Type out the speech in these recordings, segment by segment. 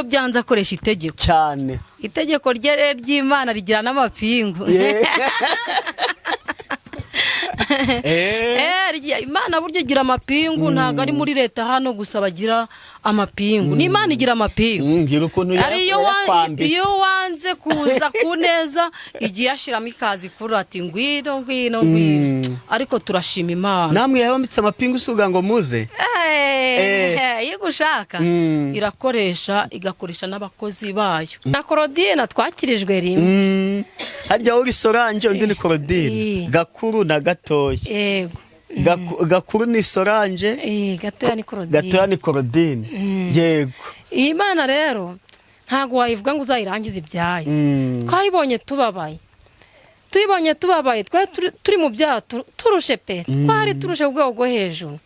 byanza akoresha itegeko cyane. Itegeko ry'Imana rigira n'amapingu. Imana buryo igira amapingu, ntago ari muri leta hano gusa bagira amapingu. Ni Imana igira amapingu. Ngira ukuntu iyo wanze kuza kuneza igiye ashiramo ikazi kuri ati ngwino. Ariko turashima Imana. Namwe yabambitse amapingu usuga ngo muze. Iyo gushaka irakoresha igakoresha n'abakozi bayo. Na Claudine twakirijwe rimwe. Harya uri Solange undi ni Claudine. Gakuru na gatoya. Yego. Gakuru ni Solange. Gatoya ni Claudine. Gatoya ni Claudine. Yego. Imana rero ntago wayivuga ngo uzayirangize ibyayo. Twayibonye tubabaye. Turi mu byaha turushe pe. Twari turushe ubwego bwo hejuru.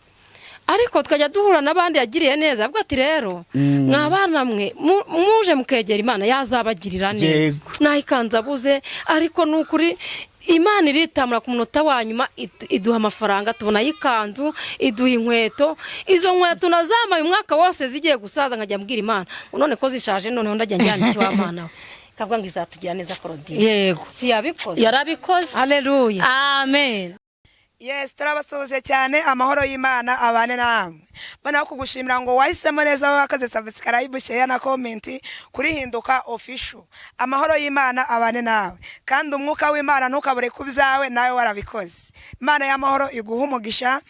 Ariko tukajya duhura n'abandi yagiriye neza, avuga ati rero mwabana mwe muje mukegera Imana yazabagirira neza. Nayikanza abuze, ariko nukuri Imana iritamura ku munota wa nyuma iduha amafaranga, tubona yikanzu, iduha inkweto. Izo nkweto nazamaye umwaka wose zigiye gusaza, nkajya mbwira Imana none ko zishaje, none ndajya njyana iki wa Mana we. Kavuga ngo izatugira neza Claudine. Yego, si yabikoze, yarabikoze. Haleluya, amen. Yes, turabasuhuje cyane. Amahoro y'Imana abane namwe. Bana kugushimira ngo wahisemo neza wakaze subscribe, share na comment kuri Hinduka Official. Amahoro y'Imana abane nawe, kandi umwuka w'Imana ntukabure kubyawe nawe warabikoze. Imana y'amahoro iguha umugisha,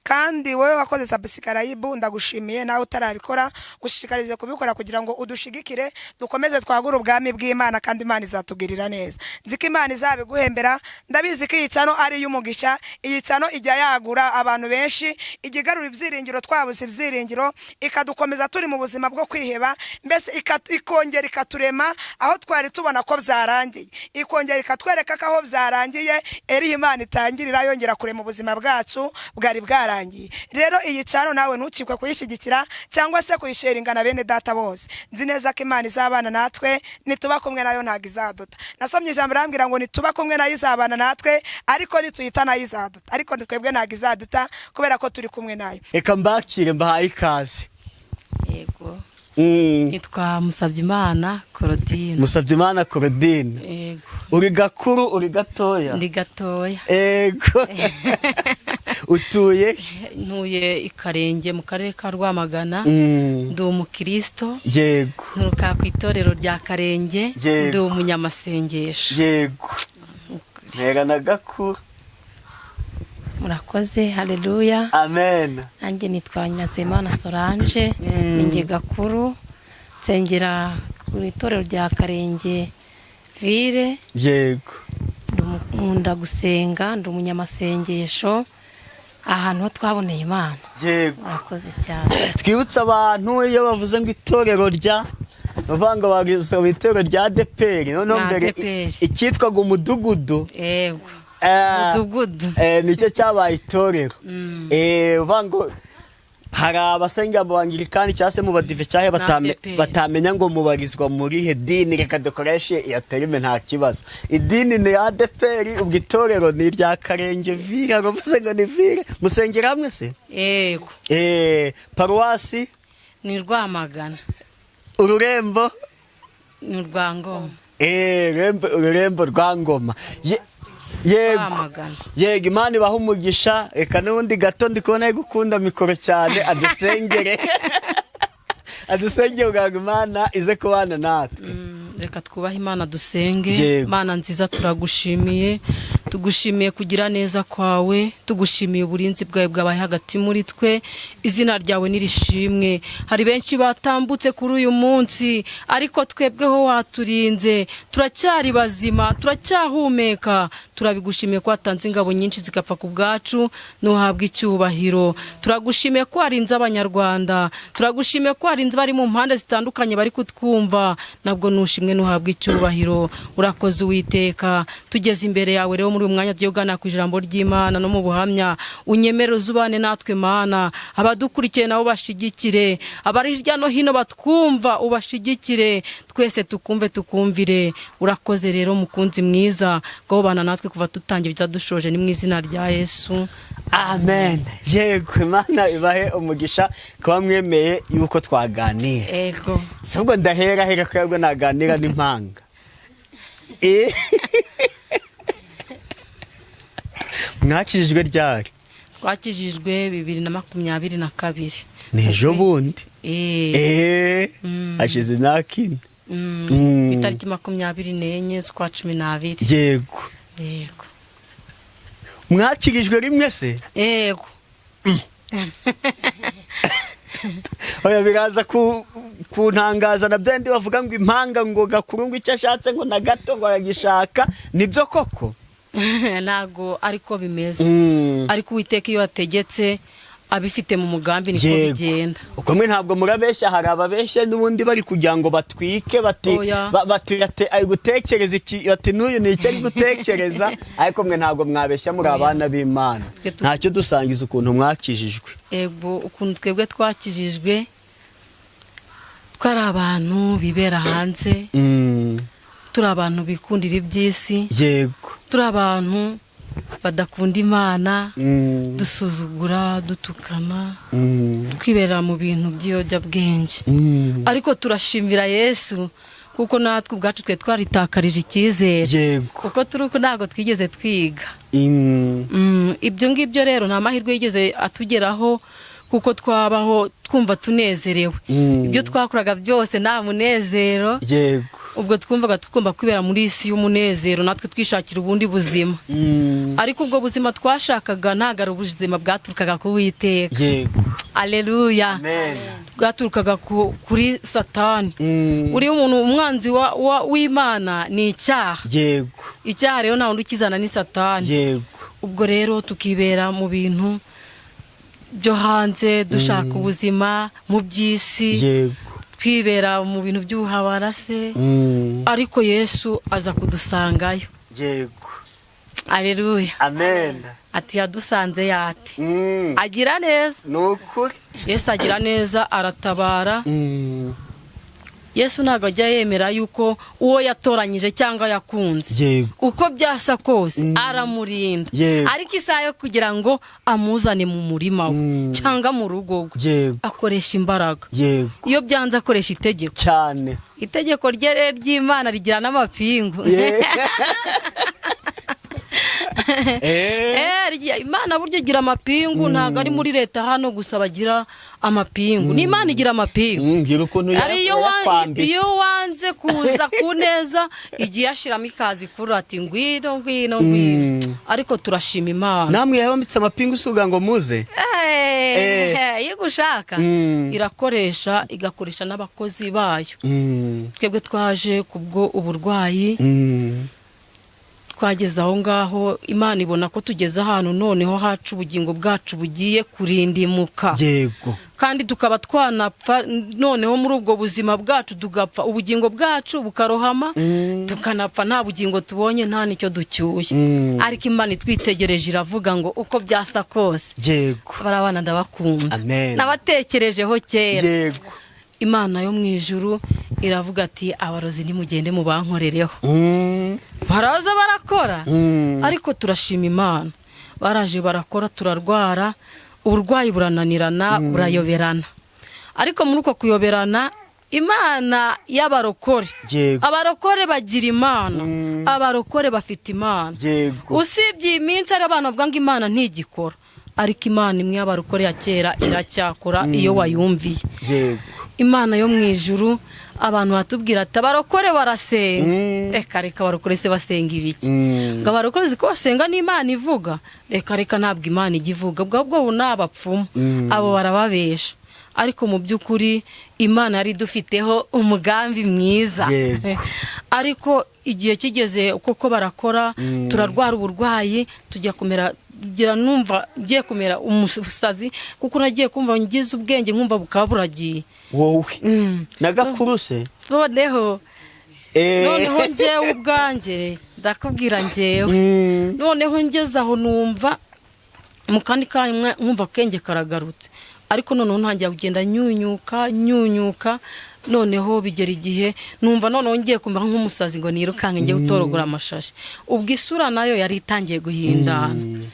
kandi wowe wakoze subscribe ndagushimiye, nawe utarabikora gushishikarize kubikora kugira ngo udushigikire dukomeze twagura ubwami bw'Imana, kandi Imana izatugirira neza. Nziko Imana izabiguhembera, ndabizi ko iyicano ari y'umugisha. Iyicano ijya yagura abantu benshi, igigarura ibyiringiro twabuze ibyiringiro, ikadukomeza turi mu buzima bwo kwiheba, mbese ikongera ikaturema aho twari tubona ko byarangiye, ikongera ikatwereka ko aho byarangiye eri Imana itangirira yongera kurema ubuzima bwacu bwari bwara. Rero iyi cano nawe ntukikwe kuyishigikira cyangwa se kuyisharingana bene data bose. Nzi neza ko Imana izabana natwe, nituba kumwe nayo ntago izaduta. Nasomye ijambo rambwira ngo nituba kumwe nayo izabana natwe, ariko nituyita nayo izaduta. Ariko twebwe ntago izaduta kubera ko turi kumwe nayo. Eka mbakire mbahaye ikaze. Yego. Nitwa Musabyimana Claudine. Musabyimana Claudine. Yego. Uri Gakuru uri gatoya? Ndi gatoya. Yego. Utuye? Ntuye Ikarenge mu karere ka Rwamagana. Ndi umukristo. Yego. Nturuka ku itorero rya Karenge. Ndi umunyamasengesho. Yego. Ntera na Gakuru. Murakoze, haleluya, amen. Nanjye nitwa Nyiranzeyimana Solange, ninjye Gakuru, nsengera ku itorero rya Karenge Ville. Yego. Nkunda gusenga, ndi umunyamasengesho, ahantu ho twaboneye Imana. Yego. Murakoze cyane. Twibutsa abantu iyo bavuze ngo itorero rya bavanga bagisaba itorero rya ADEPR, none mbere icyitwaga umudugudu. Yego. Mudugudu. Nicyo cyabaye itorero. Vango hari abasengera mu Anglikani cyangwa se mu Badive cyahe batamenya ngo mubarizwa muri he dini, reka dukoreshe iya terime nta kibazo. Idini ni ADEPR, ubwo itorero ni rya Karenge Ville. Aravuze ngo ni Ville. Musengera hamwe se? Yego. Paruwasi ni Rwamagana. Ururembo ni Rwangoma. Ururembo Rwangoma. Yego. Yego, Imana ibaha umugisha. Eka n'undi gato ndi kubona gukunda mikoro cyane, adusengere. Adusengere ugaga Imana ize kubana natwe. Reka twubahe Imana dusenge. Imana nziza turagushimiye, tugushimiye kugira neza kwawe, tugushimiye uburinzi bwawe bwabaye hagati muri twe. Izina ryawe nirishimwe. Hari benshi batambutse kuri uyu munsi, ariko twebweho waturinze, turacyari bazima, turacyahumeka. Turabigushimiye ko watanze ingabo nyinshi zigapfa ku bwacu, nuhabwa icyubahiro. Turagushimiye ko warinze Abanyarwanda, turagushimiye ko warinze bari mu mpande zitandukanye bari kutwumva, nabwo nushimwe nuhabwa icyubahiro. Urakoze Uwiteka, tugeze imbere yawe rero muri umwanya ryogana ku ijambo ry'Imana no mu buhamya. Unyemerere uzubane natwe Mana, abadukurikiye nabo bashigikire, abari hirya no hino batwumva ubashigikire, twese tukumve tukumvire. Urakoze rero mukunzi mwiza, ngo bana natwe natwe kuva dutangira dushoje, ni mu izina rya Yesu, amen. Yego, Imana ibahe umugisha kuba mwemeye yuko twaganira. Ego. Sabwo ndahera ko yabwo naganira n'impanga. Mwakijijwe ryari? Twakijijwe 2022. Nejo bundi. Ashize imyaka ine. Itariki 24 z'ukwa 12. Yego. Yego. Mwakirijwe rimwe se? Yego. Oya biraza kuntangaza na byandi bavuga ngo impanga ngo gakurungu icyo ashatse ngo na gato ngo aragishaka, nibyo koko? Nago ariko bimeze. Ariko Uwiteka iyo ategetse abifite mu mugambi niko bigenda. Uko mwe ntabwo murabeshya, hari ababeshya n'ubundi bari kugira ngo batwike bati ari gutekereza iki, bati n'uyu ni icyo ari gutekereza, ariko mwe ntabwo mwabeshya, muri abana b'Imana. Ntacyo dusangiza ukuntu mwakijijwe. Ego, ukuntu twebwe twakijijwe, twari abantu bibera hanze, turi abantu bikundira iby'isi. Yego. Turi abantu badakunda Imana, dusuzugura, dutukana, twibera mu bintu by'iyobyabwenge. Ariko turashimira Yesu kuko natwe ubwacu twe twaritakarije icyizere, kuko turuko ntabwo twigeze twiga. Ibyo ngibyo rero nta mahirwe yigeze atugeraho, kuko twabaho twumva tunezerewe. Ibyo twakoraga byose nta munezero. Yego. Ubwo twumvaga tugomba kwibera muri isi y'umunezero, natwe twishakira ubundi buzima. Ariko ubwo buzima twashakaga ntabwo ari ubuzima bwaturukaga ku Uwiteka. Yego. Aleluya. Amen. Bwaturukaga kuri Satani. Uri umuntu umwanzi w'Imana ni icyaha. Yego. Icyaha rero nta wundi ukizana ni Satani. Yego. Ubwo rero tukibera mu bintu byo hanze, dushaka ubuzima mu by'isi. Yego. Twibera mu bintu by'ubuhabarase. Ariko Yesu aza kudusangayo. Yego. Aleluya. Amen. Ati yadusanze yate. Agira neza. Nukuri. Yesu agira neza, aratabara. Yesu ntabwo ajya yemera yuko uwo yatoranyije cyangwa yakunze, uko byasa kose aramurinda. Ariko isaha yo kugira ngo amuzane mu murima we cyangwa mu rugo rwe, akoresha imbaraga. Iyo byanze akoresha itegeko cyane. Itegeko ry'Imana rigira n'amapingu. Imana buryo igira amapingu, ntabwo ari muri leta hano gusa bagira amapingu. N'Imana igira amapingu. Iyo wanze kuza ku neza igiye ashiramo ikazi kuri ati ngwino. Ariko turashima Imana. Namwe yabambitse amapingu usuga ngo muze. Iyo gushaka irakoresha, igakoresha n'abakozi bayo. Twebwe twaje kubwo uburwayi, twageze aho ngaho, Imana ibona ko tugeze ahantu noneho hacu ubugingo bwacu bugiye kurindimuka. Yego. Kandi tukaba twanapfa noneho muri ubwo buzima bwacu, tugapfa ubugingo bwacu bukarohama, tukanapfa nta bugingo tubonye, nta nicyo ducyuye. Ariko Imana itwitegereje iravuga ngo uko byasa kose. Yego. Barabana ndabakunda. Amen. Nabatekerejeho kera. Yego. Imana yo mu ijuru iravuga ati abarozi nimugende mu bankorereho. Baraza barakora. Ariko turashima Imana, baraje barakora, turarwara, uburwayi burananirana, burayoberana. Ariko muri uko kuyoberana, Imana y'abarokore, abarokore bagira Imana, abarokore bafite Imana. Usibye iminsi ari abantu bavuga ngo Imana ntigikora, ariko Imana imwe y'abarokore ya kera iracyakora iyo wayumviye. Imana yo mu ijuru, abantu batubwira ati abarokore barasenga. Reka abarokore se basenga ibiki? Ngo abarokore ziko basenga n'Imana ivuga. Reka ntabwo Imana igivuga, bwo n'abapfumu abo barababesha. Ariko mu by'ukuri Imana yari dufiteho umugambi mwiza. Ariko igihe kigeze koko barakora, turarwara uburwayi, tujya kumera, numva giye kumera umusazi, kuko nagiye kumva ngize ubwenge nkumva bukaba buragiye. Wowe nagakuru se? Noneho njyewe ubwanjye ndakubwira njyewe, noneho ngeze aho numva mu kandi kanya nkumva akenge karagarutse. Ariko noneho ntangiye kugenda nyunyuka, noneho bigera igihe numva noneho ngiye kumva nk'umusazi ngo nirukanke ngiye gutorogora amashashi, ubwo isura nayo yari itangiye guhindana.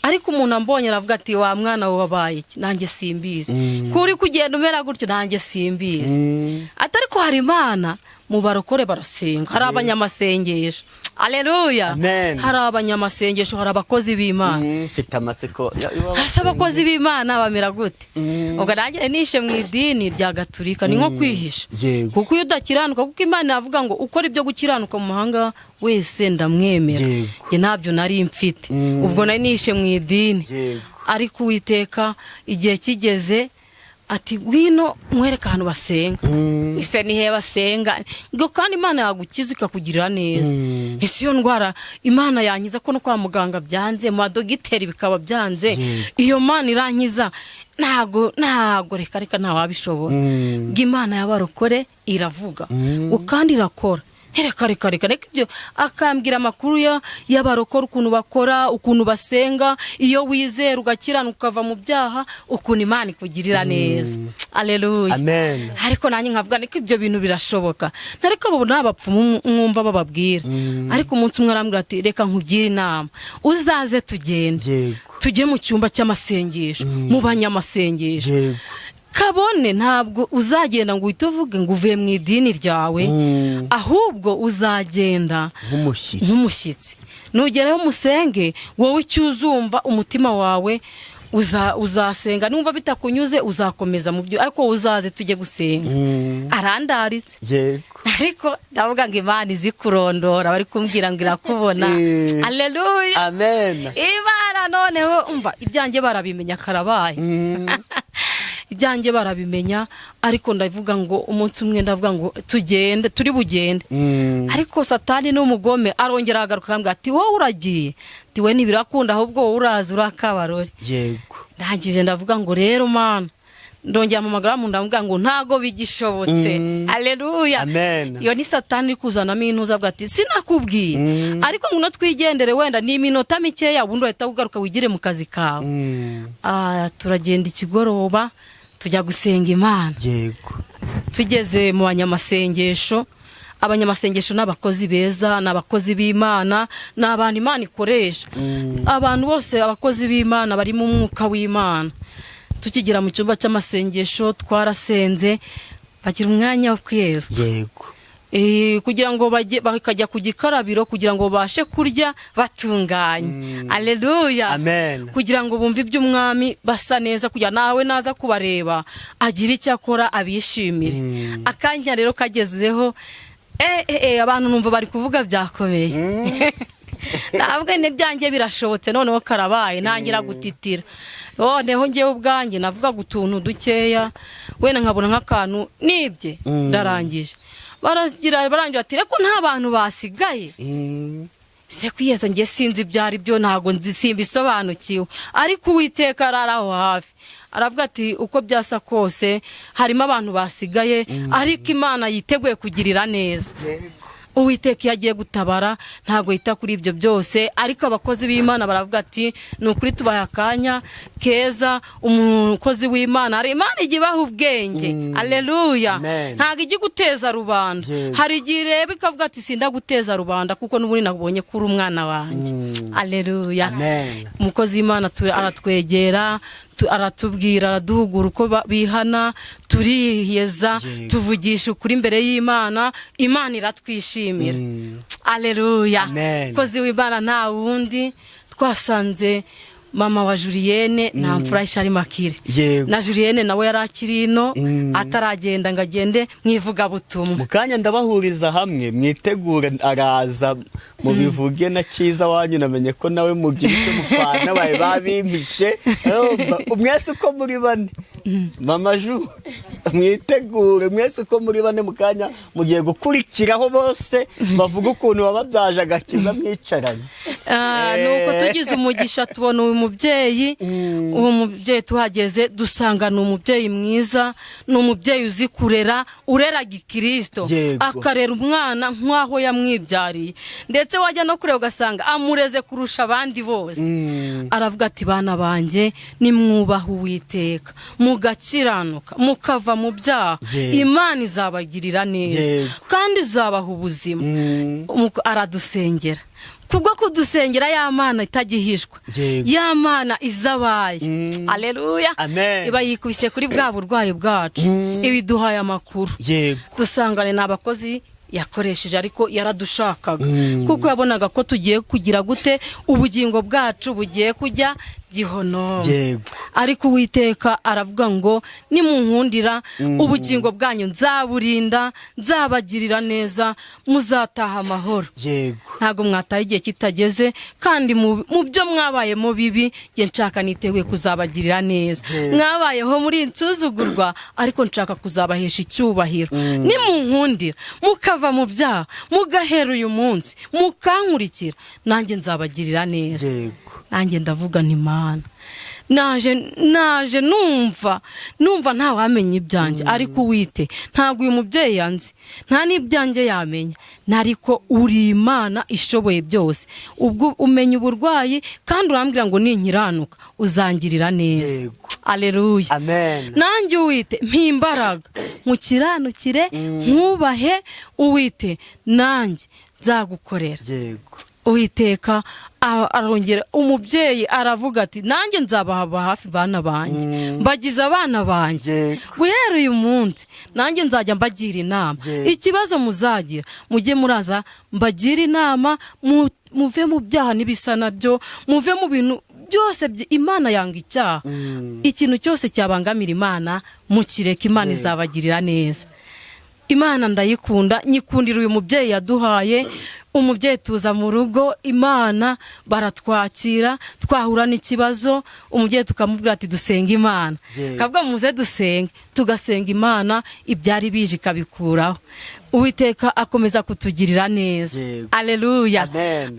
Ariko umuntu ambonye aravuga ati wa mwana wabaye iki, nanjye simbizi kuri kugenda umera gutyo, nanjye simbizi. Atari ko hari Imana mu barokore barasenga, hari abanyamasengesho. Aleluya, hari abanyamasengesho, hari abakozi b'Imana. Mfite amatsiko hasa abakozi b'Imana bamera gute? Ubwo nanjye nishe mu idini rya Gatulika, ni nko kwihisha, kuko iyo udakiranuka, kuko Imana yavuga ngo ukora ibyo gukiranuka mu mahanga wese ndamwemera. Nge ntabyo nari mfite, ubwo nari nishe mu idini. Ariko Uwiteka igihe kigeze ati wino mwereka ahantu basenga. Ise nihe basenga ngo kandi Imana yagukiza ikakugirira neza. Isi yo ndwara Imana yankiza ko no kwa muganga byanze, mu dogiteri bikaba byanze, iyo Mana irankiza ntago reka nta wabishobora. Imana y'abarokore iravuga kandi irakora. Reka ibyo akambwira amakuru y'abarokora, ukuntu bakora, ukuntu basenga, iyo wizera ugakiranuka ukava mu byaha, ukuntu Imana ikugirira neza. Aleluya. Ariko nanjye nkavuga niko ibyo bintu birashoboka, ntariko abo n'abapfumu mwumva bababwira. Ariko umunsi umwe arambwira ati reka nkugire inama, uzaze tugende tujye mu cyumba cy'amasengesho, mu banyamasengesho. Kabone ntabwo uzagenda ngo uhite uvuge ngo uvuye mu idini ryawe, ahubwo uzagenda nk'umushyitsi. Nugeraho musenge, wowe icyo uzumva umutima wawe uzasenga, numva bitakunyuze uzakomeza mu byo, ariko uzaze tujye gusenga. Arandaritse. Ariko ndavuga ngo Imana izi kurondora, bari kumbwira ngo irakubona. Aleluya. Imana noneho umva ibyanjye barabimenya karabaye. Ibyanjye barabimenya, ariko ndavuga ngo umunsi umwe ndavuga ngo tugende, turi bugende. Ariko Satani n'umugome arongera agaruka akambwira ati wowe uragiye, ati we ntibirakunda, ahubwo wowe uraza urakabarore. Ndangije ndavuga ngo rero Mana, ndongera mu magaramu ndavuga ngo ntago bigishobotse. Aleluya. Iyo ni Satani iri kuzanamo intuza, avuga ati sinakubwiye, ariko ngo twigendere, wenda ni iminota mikeya ubundi uhita ugaruka wigire mu kazi kawe. Turagenda ikigoroba tujya gusenga Imana. Tugeze mu banyamasengesho, abanyamasengesho n'abakozi beza, n'abakozi b'Imana, n'abantu Imana ikoresha. Abantu bose abakozi b'Imana bari mu mwuka w'Imana. Tukigira mu cyumba cy'amasengesho twarasenze, bagira umwanya wo kweza. Kugira ngo bakajya ku gikarabiro, kugira ngo bashe kurya batunganye. Aleluya. Kugira ngo bumve iby'umwami basa neza, kugira nawe naza kubareba agira icyo akora abishimire. Akanya rero kagezeho, abantu numva bari kuvuga byakomeye. Ntabwo n'ibyanjye birashobotse, noneho karabaye ntangira gutitira. Noneho ngewe ubwanjye navuga utuntu dukeya, wenda nkabona nk'akantu nibye ndarangije. Barangira ati reko nta bantu basigaye. Se kwiyeza ngiye sinzi ibyari byo, ntago simbisobanukiwe, ariko Uwiteka araraho hafi. Aravuga ati uko byasa kose harimo abantu basigaye, ariko Imana yiteguye kugirira neza. Uwiteka yagiye gutabara, ntago yita kuri ibyo byose. Ariko abakozi b'Imana baravuga ati ni ukuri tubaye akanya keza. Umukozi w'Imana, hari Imana igibaha ubwenge. Aleluya. Ntago igi guteza rubanda, hari igihe reba ikavuga ati sinda guteza rubanda, kuko n'uburi nabonye kuri umwana wanjye. Aleluya. Umukozi w'Imana aratwegera, aratubwira, araduhugura uko bihana, turiheza, tuvugisha ukuri imbere y'Imana, Imana iratwishimira. Aleluya. Umukozi w'Imana nta wundi, twasanze mama wa Julienne na mfura Sharimakire. Na Julienne nawe yarakiri ino, ataragenda ngo agende mwivuga butumwa. Mukanya ndabahuriza hamwe, mwitegura araza mu bivuge na cyiza wanyu, namenye ko nawe mugirike mufana baye babimpishe. Umwese uko muri bane, Mama Ju, mwitegure mwese uko muri bane, mukanya mugiye gukurikiraho bose bavuga ukuntu bababyaje agakiza mwicaranye. nuko tugize umugisha tubona uyu mubyeyi, uwo mubyeyi tuhageze dusanga ni umubyeyi mwiza, ni umubyeyi uzi kurera, urera gikristo, akarera umwana nk'aho yamwibyariye, ndetse wajya no kureba ugasanga amureze kurusha abandi bose. Aravuga ati bana banjye nimwubaha Uwiteka mugakiranuka mukava mu byaha, Imana izabagirira neza kandi izabaha ubuzima. Aradusengera, kubwo kudusengera ya Mana itagihishwa, ya Mana izabaye. Aleluya. Iba yikubise kuri bwa burwayi bwacu, ibiduhaye amakuru, dusangane n'abakozi yakoresheje, ariko yaradushakaga kuko yabonaga ko tugiye kugira gute, ubugingo bwacu bugiye kujya gihono. Ariko Uwiteka aravuga ngo nimunkundira ubugingo bwanyu nzaburinda, nzabagirira neza, muzataha amahoro. Ntago mwataha igihe kitageze, kandi mu byo mwabayemo bibi nge nshaka niteguye kuzabagirira neza. Mwabayeho muri insuzugurwa, ariko nshaka kuzabahesha icyubahiro. Nimunkundira mukava mu byaha, mugahera uyu munsi mukankurikira, nanjye nzabagirira neza. Nanjye ndavuga nti Mana, naje numva ntawamenya ibyanjye, ariko Uwite ntabwo uyu mubyeyi yanzi, nta n'ibyanjye yamenya, nariko uri Imana ishoboye byose. Ubwo umenya uburwayi kandi urambwira ngo ninkiranuka uzangirira neza. Aleluya. Nanjye Uwite mpimbaraga mukiranukire, nkubahe Uwite, nanjye nzagukorera. Uwiteka arongera, umubyeyi aravuga ati nanjye nzabahaba hafi bana banjye, mbagize abana banjye, guhera uyu munsi nanjye nzajya mbagira inama. Ikibazo muzagira mujye muraza mbagira inama, muve mu byaha n'ibisa nabyo, muve mu bintu byose. Imana yanga icyaha, ikintu cyose cyabangamira Imana mukireka, Imana izabagirira neza. Imana ndayikunda, nyikundira uyu mubyeyi yaduhaye. Umubyeyi tuza mu rugo, Imana baratwakira, twahura n'ikibazo umubyeyi tukamubwira ati dusenga Imana, kabwa muze dusenge, tugasenga Imana, ibyari bije ikabikuraho. Uwiteka akomeza kutugirira neza. Aleluya.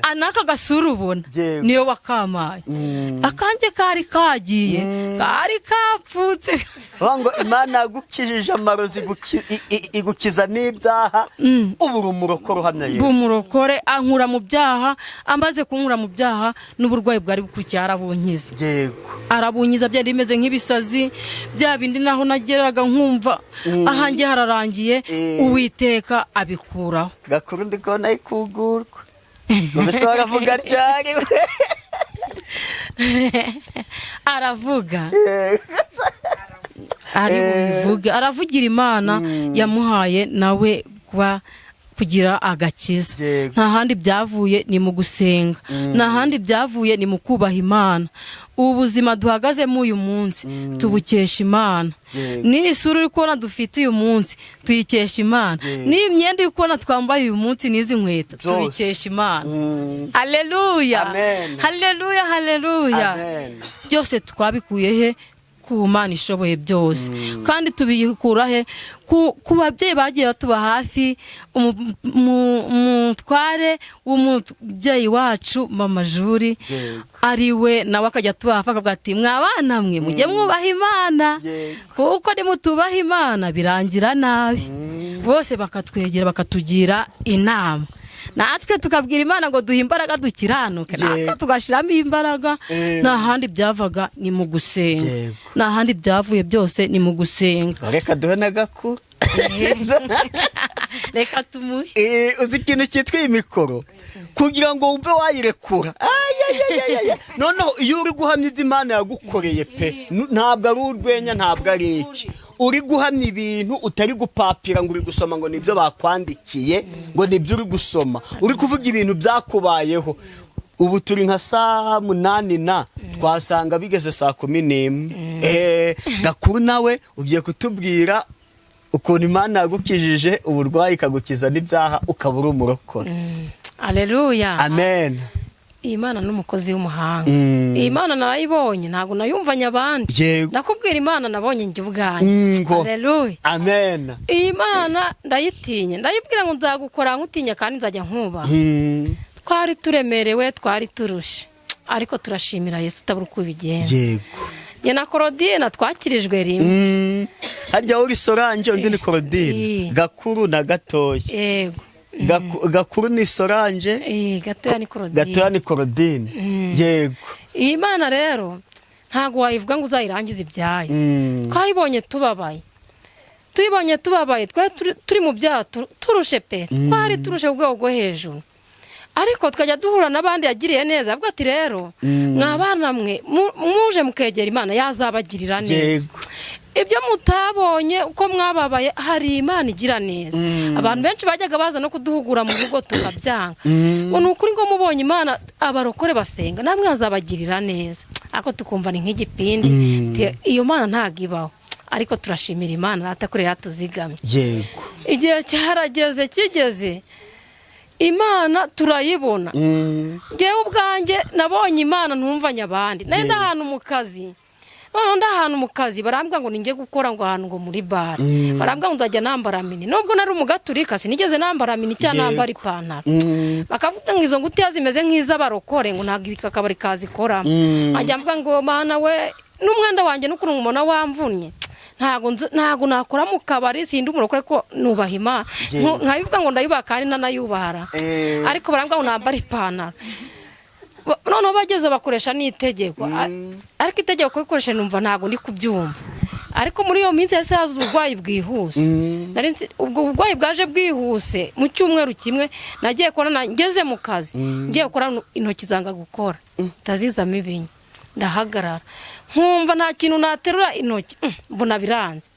Anaka gasura ubona niyo wakamaye, akanjye kari kagiye, kari kapfutse. Wango Imana yagukijije amarozi, igukiza n'ibyaha, ubura umurokore uhamya Yesu. Umurokore ankura mu byaha, amaze kunkura mu byaha n'uburwayi bwari bukurikiye arabunkiza. Arabunkiza, byari bimeze nk'ibisazi bya bindi, naho nageraga nkumva ahanjye hararangiye, Uwiteka abikuraho. Gakuru ndikona ikugurwa mbese waravuga ryari? Aravuga aravugira Imana yamuhaye nawe kugira agakiza. Nta handi byavuye ni mu gusenga, nta handi byavuye ni mu kubaha Imana. Ubu buzima duhagazemo uyu munsi tubukesha Imana. Ni isura uri kubona dufite uyu munsi tuyikesha Imana. Ni imyenda uri kubona twambaye uyu munsi n'izi nkweto tubikesha Imana. Haleluya. Haleluya. Haleluya. Byose twabikuye he? Ku Mana ishoboye byose. Kandi tubikura he? Ku babyeyi bagiye batuba hafi, umutware w'umubyeyi wacu Mama Juri, ariwe nawe akajya tuba hafi akavuga ati mwabana mwe mujye mwubaha Imana, kuko nimutubaha Imana birangira nabi. Bose bakatwegera bakatugira inama, natwe tukabwira Imana ngo duhe imbaraga dukiranuke, natwe tugashiramo imbaraga. Nta handi byavaga ni mu gusenga, nta handi byavuye, byose ni mu gusenga. Reka duhe n'agakuru, reka tumuhe. Uzi ikintu cyitwa imikoro kugira ngo wumve wayirekura. Noneho iyo uri guhamya ibyo Imana yagukoreye pe, ntabwo ari urwenya, ntabwo ari iki. Uri guhamya ibintu utari gupapira ngo uri gusoma ngo nibyo bakwandikiye, ngo nibyo uri gusoma, uri kuvuga ibintu byakubayeho. Ubu turi nka saa 8 twasanga bigeze saa 11. Gakuru nawe ugiye kutubwira ukuntu Imana yagukijije uburwayi ikagukiza n'ibyaha ukabura umurokore. Aleluya. Amen. Imana n'umukozi w'umuhanga. Imana narayibonye, ntago nayumvanya abandi. Nakubwira Imana nabonye njye ubwanjye. Haleluya. Amen. Imana ndayitinya, ndayibwira ngo nzagukora nkutinya kandi nzajya nkuba. twari turemerewe twari turushe ariko turashimira Yesu utabura uko bigenza. Yego. Ye na Claudine twakirijwe rimwe. Harya uri Solange undi ni Claudine. Gakuru na gatoya. Yego. Gakuru ni Solange. Gatoya ni Claudine. Gatoya ni Claudine. Yego. Imana rero ntago wayivuga ngo uzayirangize ibyayo. Twayibonye tubabaye. Tuyibonye tubabaye turi mu byato turushe pe. Twari turushe ubwego bwo hejuru. Ariko tukajya duhura n'abandi yagiriye neza avuga ati rero mwabana mwe muje mukegera Imana yazabagirira neza. Ibyo mutabonye uko mwababaye hari Imana igira neza. Abantu benshi bajyaga baza no kuduhugura mu rugo tukabyanga. Ngo nukuri ngo mubonye Imana abarokore basenga namwe yazabagirira neza. Ako tukumva ni nk'igipindi iyo Mana ntagibaho. Ariko turashimira Imana atakorera yatuzigamye. Yego. Igihe cyarageze kigeze Imana turayibona. Ngewe ubwanjye nabonye Imana ntumvanye abandi. Nari ndahantu mu kazi. None ndahantu mu kazi barambwa ngo ninge gukora ngo ahantu ngo muri bare. Barambwa ngo nzajya nambara mini. Nubwo nari umugaturika sinigeze nambara mini cyangwa nambara ipantaro. Bakavuga ngo izo ngutiya zimeze nk'iz'abarokore ngo nagika kabari kazi kora. Ajya mvuga ngo Mana we n'umwenda wanjye n'ukuntu umubona wamvunye. Ntago nakora mu kabari sindi umurokore ko nubaha Imana. Nkabivuga ngo ndayubaha kandi nanayubahara. Ariko barambwa ngo nambara ipantaro. None bageze bakoresha n'itegeko. Ariko itegeko kubikoresha numva ntago ndi kubyumva. Ariko muri iyo minsi yase haza ubugwayi bwihuse. Ubwo ubugwayi bwaje bwihuse mu cyumweru kimwe nagiye kora ngeze mu kazi. Ngiye gukora intoki zanga gukora. Tazizamo ibinya. Ndahagarara. Nkumva nta kintu naterura intoki. Mbona biranze.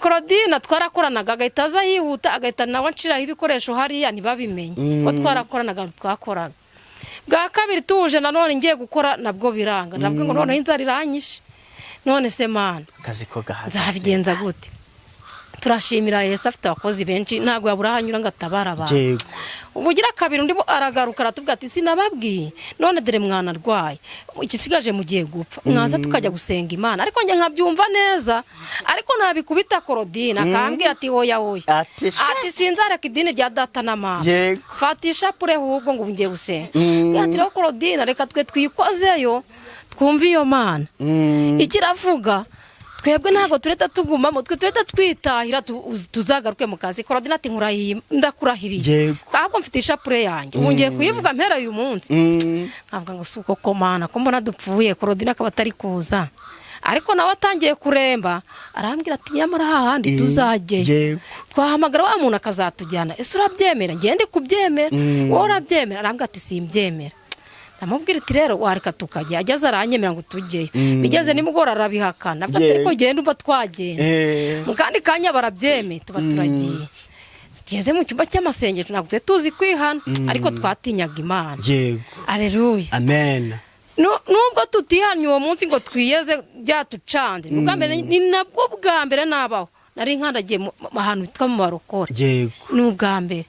Claudine twarakoranaga agahita aza yihuta agahita nawe nshiraho ibikoresho hariya ntibabimenye. Ko twarakoranaga twakoraga. Bwa kabiri tuje nanone ngiye gukora nabwo biranga. Nabwo ngo none inzara iranyishe. None se Mana kazi ko gahaze. Nzabigenza gute? Turashimira Yesu afite abakozi benshi ntabwo yabura hanyura ngo atabara abantu. Ubugira kabiri undi aragaruka aratubwira ati sinababwiye none dere mwana arwaye ikisigaje mu gihe gupfa mwaza tukajya gusenga Imana ariko nge nkabyumva neza ariko nabikubita Claudine akambwira ati oya ati sinzareka idini rya data na mama fatisha pure ahubwo ngo ngiye gusenga ati rero Claudine reka twe twikozeyo twumva iyo Mana ikiravuga twebwe ntago tureta tugumamo twe tureta twitahira tuzagaruke mu kazi. Claudine ati ndakurahiriye ahubwo mfite ishapure yanjye ngiye kuyivuga mpera uyu munsi avuga ngo suko ko Mana ko mbona dupfuye. Claudine akaba atari kuza ariko nawe atangiye kuremba arambwira ati nyamara hahandi tuzajye twahamagara wa muntu akazatujyana. Ese urabyemera? Ngende kubyemera. Wowe urabyemera? Arambwira ati simbyemera. Ndamubwira ati rero wareka tukajya ageze aranyemera ngo tujyeyo. Bigeze nimugora arabihakana bwa ariko genda umva twagenda mu kandi kanya barabyeme tuba turagiye. Tugeze mu cyumba cy'amasengesho ntabwo tuzi kwihana ariko twatinyaga Imana. Alleluya amen. Nubwo tutihanye uwo munsi ngo twiyeze byatucanze ubwa mbere ni nabwo bwa mbere nabaho nari nkandagiye ahantu bitwa mu barokore. N'ubwa mbere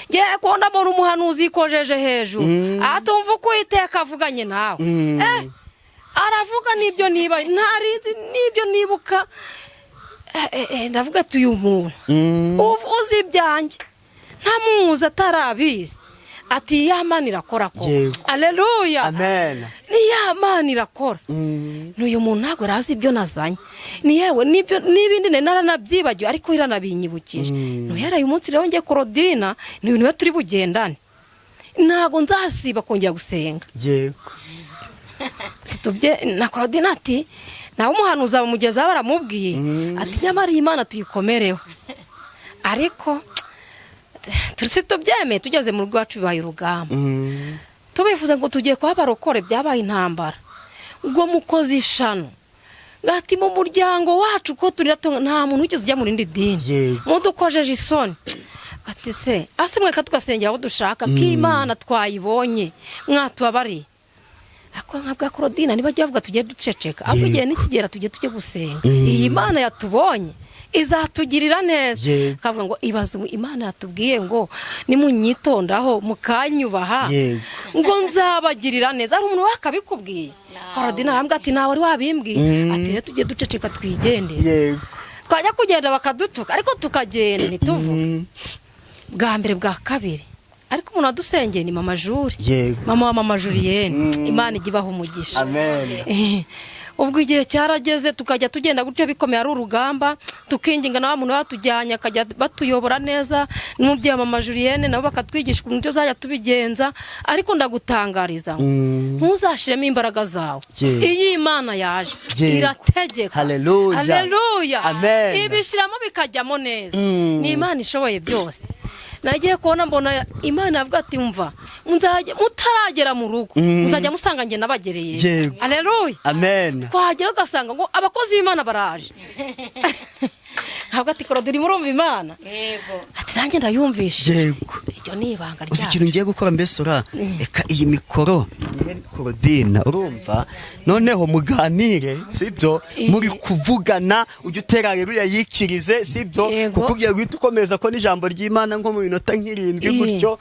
ngiye kubona mbona umuhanuzi ikojeje hejuru atumva uko Uwiteka avuganye nawe. Aravuga n'ibyo niba ntarizi n'ibyo nibuka. Ndavuga ati uyu muntu uzi ibyanjye ntamuzi atarabizi ati ya Mana irakora ko. Alleluya amen. Ni ya Mana irakora. N'uyu muntu ntabwo arazi ibyo nazanye ni yewe nibyo n'ibindi naranabyibagiwe ariko iranabinyibukije. Nuhera uyu munsi rero ngiye Claudine ni ibintu turi bugendane ntabwo nzasiba kongera gusenga. Situbye na Claudine ati nawe umuhanuza bamugeza baramubwiye ati nyamara Imana tuyikomereho ariko tubyemeye. Tugeze mu rugo rwacu bibaye urugamba tubifuza ngo tugiye kwa barokore byabaye intambara. Ubwo mukozi ishano gati mu muryango wacu ko turi nta muntu wigeze ujya mu rindi dini mudukojeje isoni. Ati se mweka tugasengera aho dushaka ko Imana twayibonye mwatubabari. Ako nkabwa Claudine niba bavuga tugiye duceceka ahubwo igihe nikigera tujye gusenga. Iyi Imana yatubonye izatugirira neza. Kavuga ngo ibaze Imana yatubwiye ngo nimunyitondaho mukanyubaha ngo nzabagirira neza. Ari umuntu wakabikubwiye. Claudine arambwira ati nawe wari wabimbwiye ati rero tujye duceceka twigendere. Twajya kugenda bakadutuka ariko tukagenda ntituvuge. Bwa mbere bwa kabiri ariko umuntu wadusengeye ni mama Juri. Yego. Mama wa mama Julienne. Imana ijya ibaha umugisha. Amen. Ubwo igihe cyarageze tukajya tugenda gutyo bikomeye ari urugamba, tukinginga na wa muntu watujyanye akajya batuyobora neza, n'umubyeyi mama Julienne nabo bakatwigisha ukuntu zajya tubigenza, ariko ndagutangariza ntuzashiremo imbaraga zawe. Iyi Imana yaje irategeka. Haleluya. Haleluya. Amen. Ibishiramo bikajyamo neza. Ni Imana ishoboye byose. Nagiye kubona mbona Imana avuga ati umva mutaragera mu rugo muzajya musanga nge nabagereye. Haleluya. Amen. Twagera ugasanga ngo abakozi b'Imana baraje. Ntabwo ati Korodiri murumva Imana. Yego. Ati nanjye ndayumvisha. Yego. Iryo ni ibanga ryacu. Uzi ikintu ngiye gukora mbese reka iyi mikoro Korodina urumva noneho muganire sibyo muri kuvugana ujye utera haleluya yikirize sibyo kuko ugiye guhita ukomeza ko n'ijambo ry'Imana nko mu minota nk'irindwi gutyo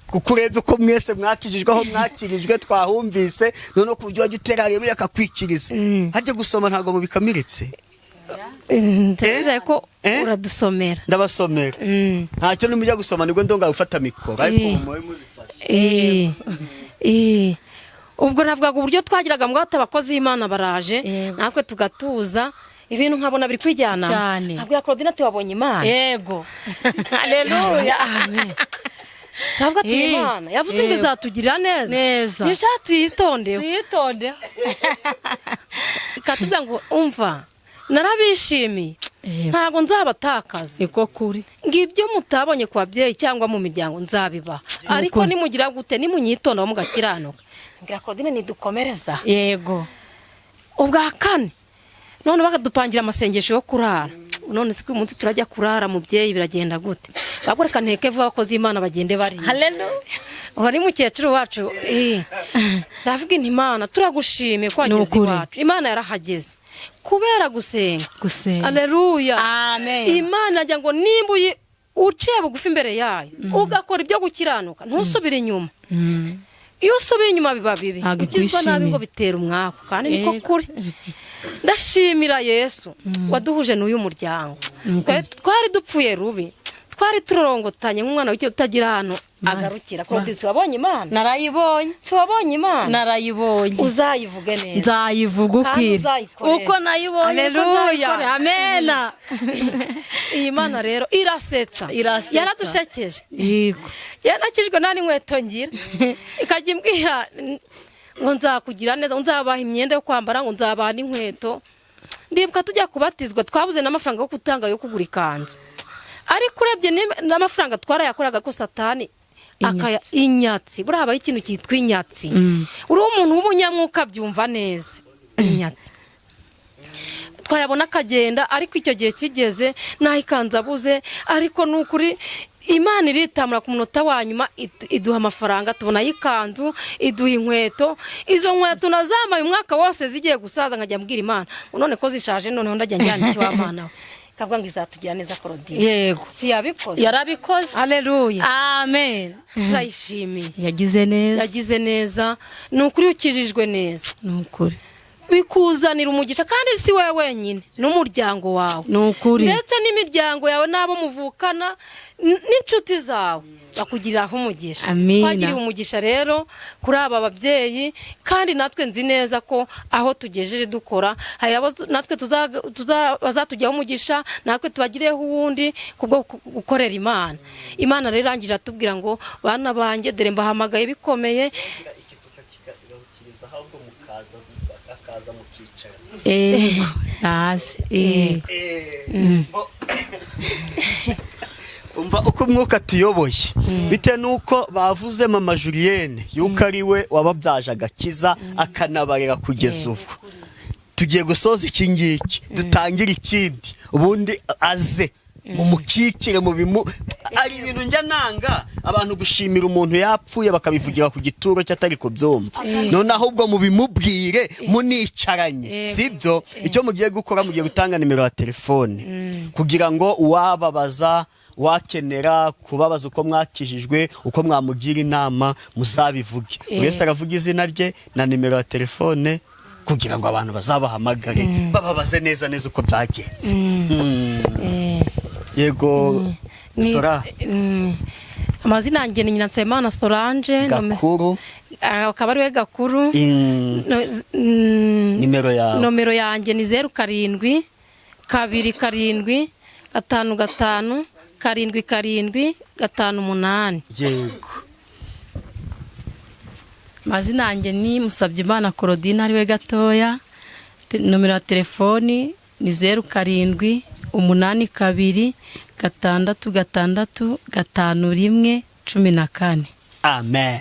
kuko urebye uko mwese mwakijijwe aho mwakirijwe twahumvise noneho ku buryo wajya utera haleluya akakwikiriza hajye gusoma ntabwo mubikamiritse. Ndizeye ko uradusomera. Ndabasomera. Ntacyo nimujya gusoma nibwo ndonga gufata mikoro ariko muwe muzifashe. Ubwo navugaga uburyo twagiraga ngo abakozi b'Imana baraje natwe tugatuza ibintu nkabona biri kwijyana. Ntabwo ya Claudine ati wabonye Imana. Yego. Haleluya. Amen. Ntabwo ati Imana yavuze ngo izatugirira neza. Nisha tuyitonde. Katubwira ngo umva narabishimiye ntago nzabatakaza. Niko kuri ngibyo mutabonye ku babyeyi cyangwa mu miryango nzabiba ariko nimugira gute nimunyitonda mugakiranuka ngira Claudine nidukomereza. Yego. Ubwa kane none bakadupangira amasengesho yo kurara. None siko umunsi turajya kurara mubyeyi biragenda gute bagoreka nteke vuba abakozi b'Imana bagende bari. Haleluya. Wari mukecuru wacu ndavuga inti Imana turagushimiye kwageze iwacu. Imana yarahageze kubera gusenga. Haleluya. Amen. Imana ajya ngo nimba uciye bugufi imbere yayo ugakora ibyo gukiranuka ntusubire inyuma. Iyo usubiye inyuma biba bibi ukizwa nabi ngo bitera umwaka kandi niko kuri. Ndashimira Yesu waduhuje n'uyu muryango. Twari dupfuye rubi twari turorongotanye nk'umwana w'icyo utagira hano agarukira. Claudine wabonye Imana? Narayibonye. Si wabonye Imana? Narayibonye. Uzayivuge neza. Nzayivuga uko nayibonye. Haleluya. Amen. Iyi Imana rero irasetsa. Yaradushekeje. Yego. Yanakijwe nani nkweto ngira. Ikajya imbwira ngo nzakugira neza nzabaha imyenda yo kwambara ngo nzabaha n'inkweto. Ndibuka tujya kubatizwa twabuze n'amafaranga yo kutanga yo kugura ikanzu. Ariko urebye n'amafaranga twarayakoraga ko Satani akaya inyatsi buriya habaho ikintu cyitwa inyatsi. Uri umuntu w'umunyamwuka byumva neza inyatsi twayabona akagenda ariko icyo gihe kigeze naho ikanzu abuze ariko n'ukuri Imana iritamura ku munota wa nyuma iduha amafaranga tubona yikanzu iduha inkweto. Izo nkweto nazambaye umwaka wose zigiye gusaza nkajya mbwira Imana none ko zishaje noneho ndajya njyana iki w'Imana kavuga ngo izatugira neza Claudine. Yego. Si yabikoze. Yarabikoze. Haleluya. Amen. Turayishimiye. Yagize neza. Nukuri ukijijwe neza. Nukuri. Bikuzanira umugisha kandi si wewe wenyine n'umuryango wawe. Nukuri. Ndetse n'imiryango yawe nabo muvukana n'inshuti zawe bakugiriraho umugisha. Twagiriye umugisha rero kuri aba babyeyi kandi natwe nzi neza ko aho tugejeje dukora hari natwe bazatujyaho umugisha natwe tubagireho uwundi kubwo gukorera Imana. Imana rero irangira tubwira ngo bana banjye dore mbahamagaye bikomeye. Umva uko umwuka tuyoboye bite nuko bavuze mama Julienne yuko ari we wababyaje agakiza akanabarera kugeza ubu. Tugiye gusoza iki ngiki dutangira ikindi ubundi aze mu mukikire mu bimu ari ibintu njya nanga abantu gushimira umuntu yapfuye bakabivugira ku gituro cyatari ko byumva none ahubwo mu bimubwire municaranye sibyo. Icyo mugiye gukora mugiye gutanga nimero ya telefone kugira ngo uwababaza wakenera kubabaza uko mwakijijwe uko mwamugira inama muzabivuge. Wese aravuga izina rye na nimero ya telefone kugira ngo abantu bazabahamagare bababaze neza uko byagenze. Yego Sora amazina yanjye ni Nyiransabimana Solange Gakuru akaba ari we Gakuru. Nomero yanjye ni 07 2 7 5 5 7 5 yego. amazina yanjye ni Musabyimana Claudine ari we Gatoya. Nomero ya telefoni ni 07 82 6 6 5 1 14. Amen.